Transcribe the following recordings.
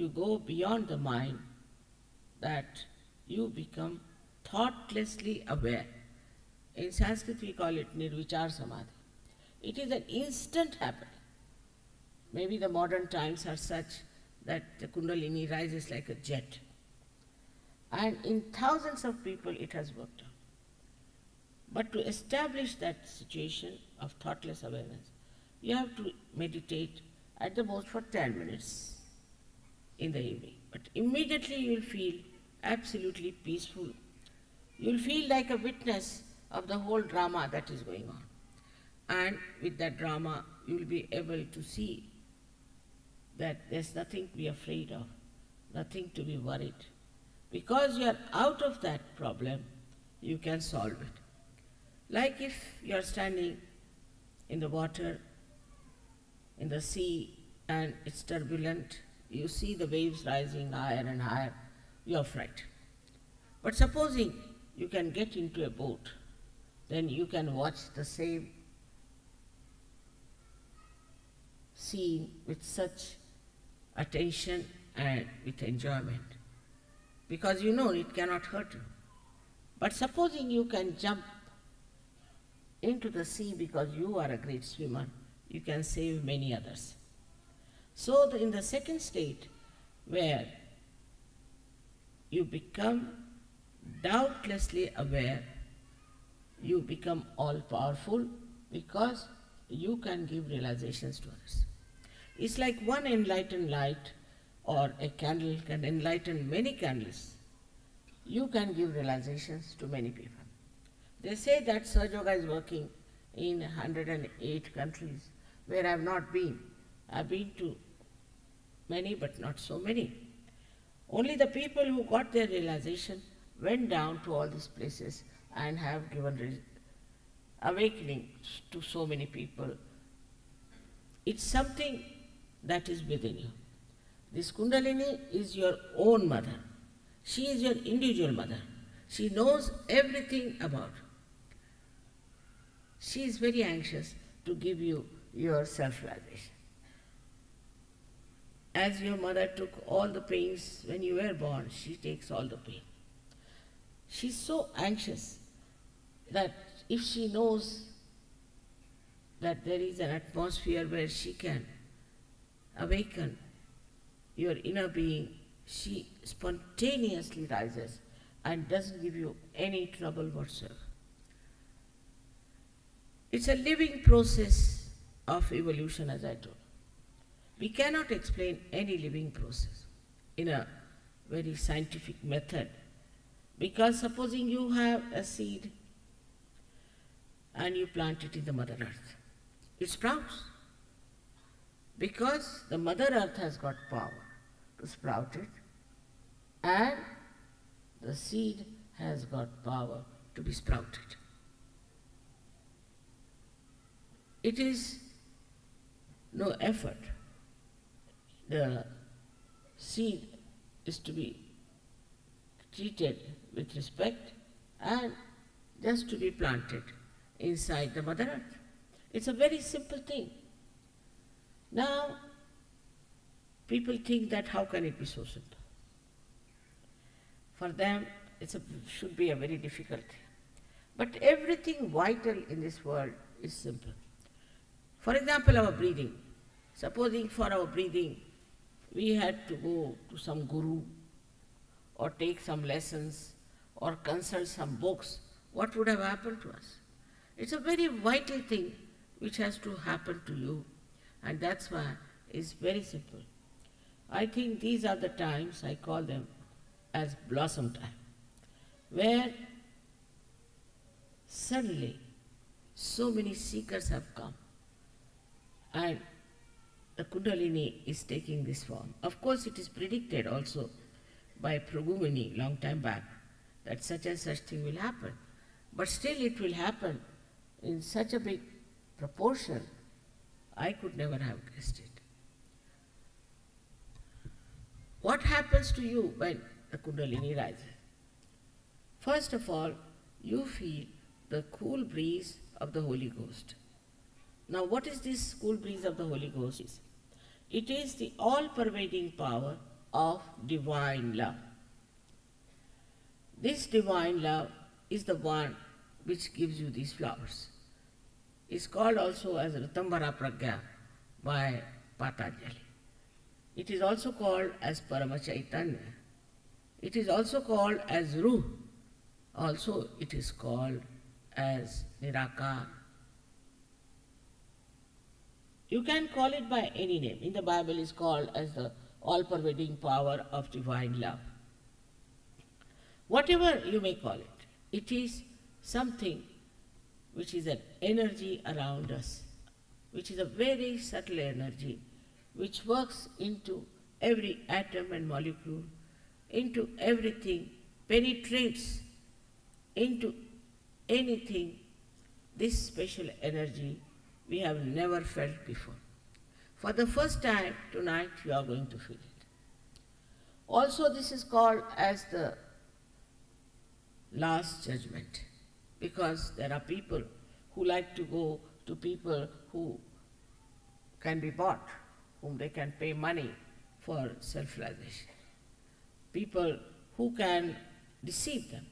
you go beyond the mind, that you become thoughtlessly aware. In Sanskrit we call it nirvichar samadhi. It is an instant happening. Maybe the modern times are such that the Kundalini rises like a jet. And in thousands of people it has worked out. But to establish that situation of thoughtless awareness, you have to meditate at the most for 10 minutes in the evening. But immediately you will feel absolutely peaceful. You will feel like a witness of the whole drama that is going on. And with that drama, you will be able to see that there's nothing to be afraid of, nothing to be worried. Because you are out of that problem, you can solve it. Like if you are standing in the water, in the sea, and it's turbulent, you see the waves rising higher and higher, you are frightened. But supposing you can get into a boat, then you can watch the same scene with such attention and with enjoyment, because you know it cannot hurt you. But supposing you can jump into the sea because you are a great swimmer, you can save many others. So in the second state, where you become doubtlessly aware, you become all-powerful because you can give realizations to others. It's like one enlightened light or a candle can enlighten many candles. You can give realizations to many people. They say that Sahajyoga is working in 108 countries where I have not been. I have been to many, but not so many. Only the people who got their realization went down to all these places and have given awakening to so many people. It's something that is within you. This Kundalini is your own mother. She is your individual mother. She knows everything about you. She is very anxious to give you your self-realization. As your mother took all the pains when you were born, she takes all the pain. She's so anxious that if she knows that there is an atmosphere where she can awaken your inner being, she spontaneously rises and doesn't give you any trouble whatsoever. It's a living process of evolution, as I told. We cannot explain any living process in a very scientific method, because supposing you have a seed and you plant it in the Mother Earth, it sprouts, because the Mother Earth has got power to sprout it, and the seed has got power to be sprouted. It is no effort. The seed is to be treated with respect and just to be planted inside the Mother Earth. It's a very simple thing. Now, people think that how can it be so simple? For them, it should be a very difficult thing. But everything vital in this world is simple. For example, our breathing. Supposing for our breathing, we had to go to some guru or take some lessons or consult some books, what would have happened to us? It's a very vital thing which has to happen to you, and that's why it's very simple. I think these are the times, I call them as blossom time, where suddenly so many seekers have come and the Kundalini is taking this form. Of course, it is predicted also by Progumini long time back that such and such thing will happen. But still it will happen in such a big proportion, I could never have guessed it. What happens to you when the Kundalini rises? First of all, you feel the cool breeze of the Holy Ghost. Now, what is this cool breeze of the Holy Ghost? It is the all-pervading power of divine love. This divine love is the one which gives you these flowers. It's called also as Ritambara Pragya by Patanjali. It is also called as Parama Chaitanya. It is also called as Ruh. Also it is called as Nirakar. You can call it by any name. In the Bible it is called as the all-pervading power of divine love. Whatever you may call it, it is something which is an energy around us, which is a very subtle energy, which works into every atom and molecule, into everything, penetrates into anything. This special energy we have never felt before. For the first time tonight you are going to feel it. Also this is called as the last judgment, because there are people who like to go to people who can be bought, whom they can pay money for self-realization. People who can deceive them.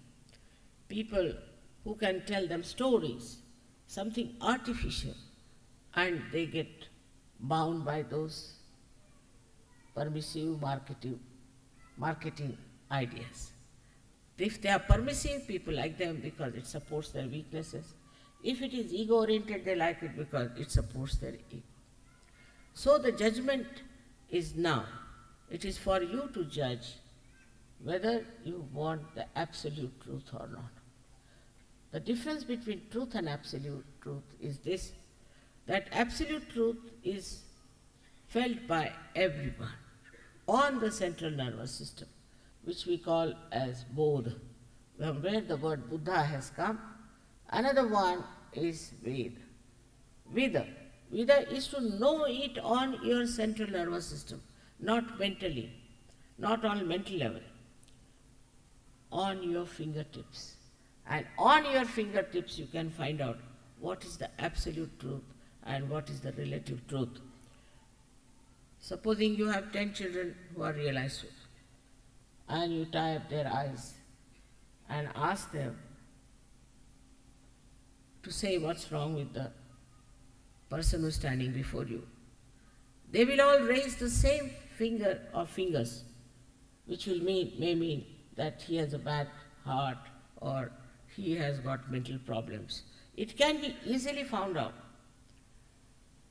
People who can tell them stories, something artificial, and they get bound by those permissive marketing ideas. If they are permissive, people like them because it supports their weaknesses. If it is ego-oriented, they like it because it supports their ego. So the judgment is now. It is for you to judge whether you want the absolute truth or not. The difference between truth and absolute truth is this, that absolute truth is felt by everyone on the central nervous system, which we call as Bodh, from where the word Buddha has come. Another one is Ved. Vida. Vida is to know it on your central nervous system, not mentally, not on mental level, on your fingertips. And on your fingertips you can find out what is the absolute truth and what is the relative truth. Supposing you have 10 children who are realized, and you tie up their eyes and ask them to say what's wrong with the person who's standing before you. They will all raise the same finger or fingers, which may mean that he has a bad heart or he has got mental problems. It can be easily found out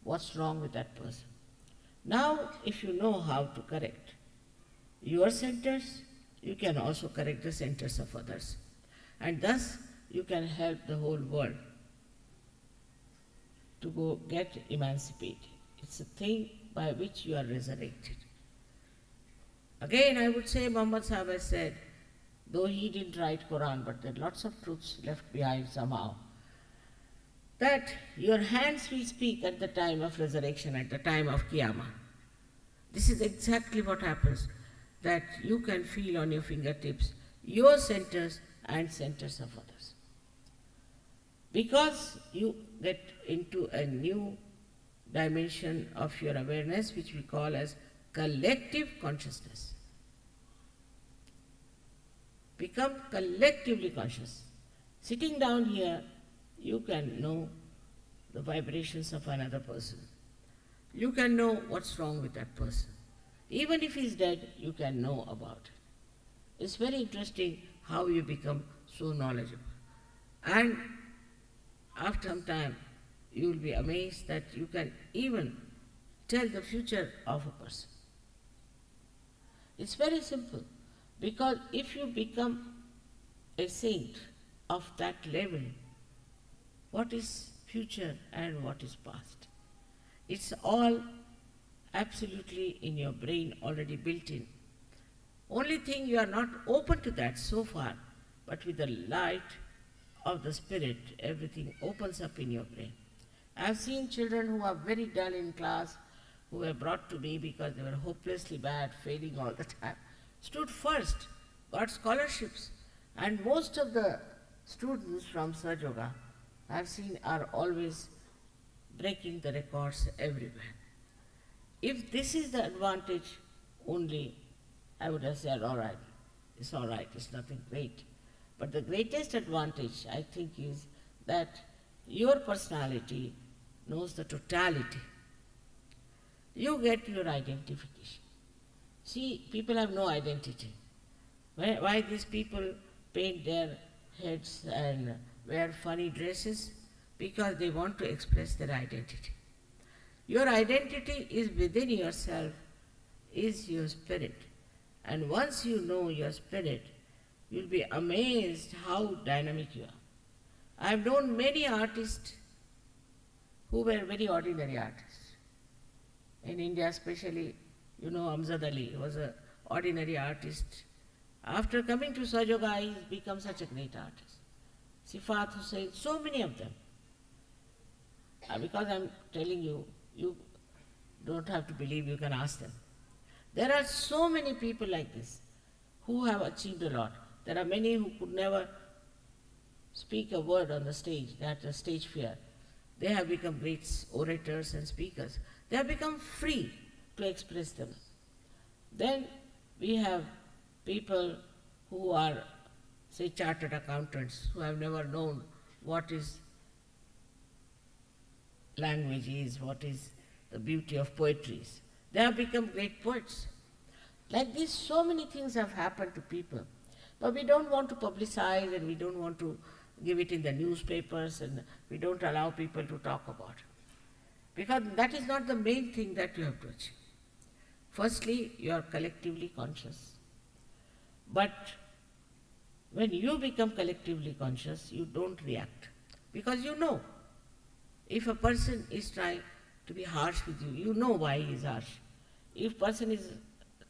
what's wrong with that person. Now, if you know how to correct your centers, you can also correct the centers of others. And thus, you can help the whole world to go get emancipated. It's a thing by which you are resurrected. Again, I would say Muhammad Sahib has said, though he didn't write Quran, but there are lots of truths left behind somehow, that your hands will speak at the time of resurrection, at the time of Qiyamah. This is exactly what happens, that you can feel on your fingertips your centers and centers of others. Because you get into a new dimension of your awareness, which we call as collective consciousness. Become collectively conscious. Sitting down here, you can know the vibrations of another person. You can know what's wrong with that person. Even if he's dead, you can know about it. It's very interesting how you become so knowledgeable. And after some time, you will be amazed that you can even tell the future of a person. It's very simple, because if you become a saint of that level, what is future and what is past? It's all absolutely in your brain, already built in. Only thing you are not open to that so far, but with the light of the Spirit, everything opens up in your brain. I have seen children who are very dull in class, who were brought to me because they were hopelessly bad, failing all the time, stood first, got scholarships, and most of the students from Sahajyoga I have seen are always breaking the records everywhere. If this is the advantage only I would have said, all right, it's nothing great. But the greatest advantage, I think, is that your personality knows the totality. You get your identification. See, people have no identity. Why these people paint their heads and wear funny dresses? Because they want to express their identity. Your identity is within yourself, is your spirit. And once you know your spirit, you'll be amazed how dynamic you are. I have known many artists who were very ordinary artists. In India especially, Amjad Ali was an ordinary artist. After coming to Sahajyoga, he's become such a great artist. Sifat Hussain, so many of them. Because I'm telling you, you don't have to believe, you can ask them. There are so many people like this who have achieved a lot. There are many who could never speak a word on the stage, they had a stage fear. They have become great orators and speakers. They have become free to express them. Then we have people who are, say, chartered accountants, who have never known what is language is, what is the beauty of poetry is. They have become great poets. Like this, so many things have happened to people. But we don't want to publicize, and we don't want to give it in the newspapers, and we don't allow people to talk about it. Because that is not the main thing that you have to achieve. Firstly, you are collectively conscious. But when you become collectively conscious, you don't react. Because you know, if a person is trying to be harsh with you, you know why he is harsh. If a person is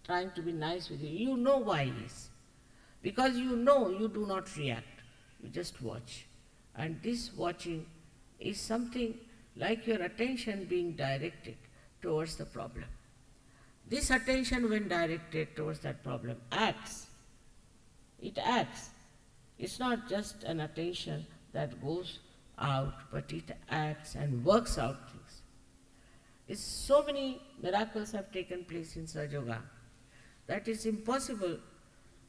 trying to be nice with you, you know why he is. Because you know, you do not react, you just watch. And this watching is something like your attention being directed towards the problem. This attention, when directed towards that problem, acts. It acts. It's not just an attention that goes out, but it acts and works out things. So many miracles have taken place in Sahajyoga that it's impossible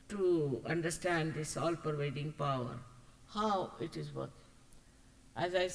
to understand this all-pervading power, how it is working. As I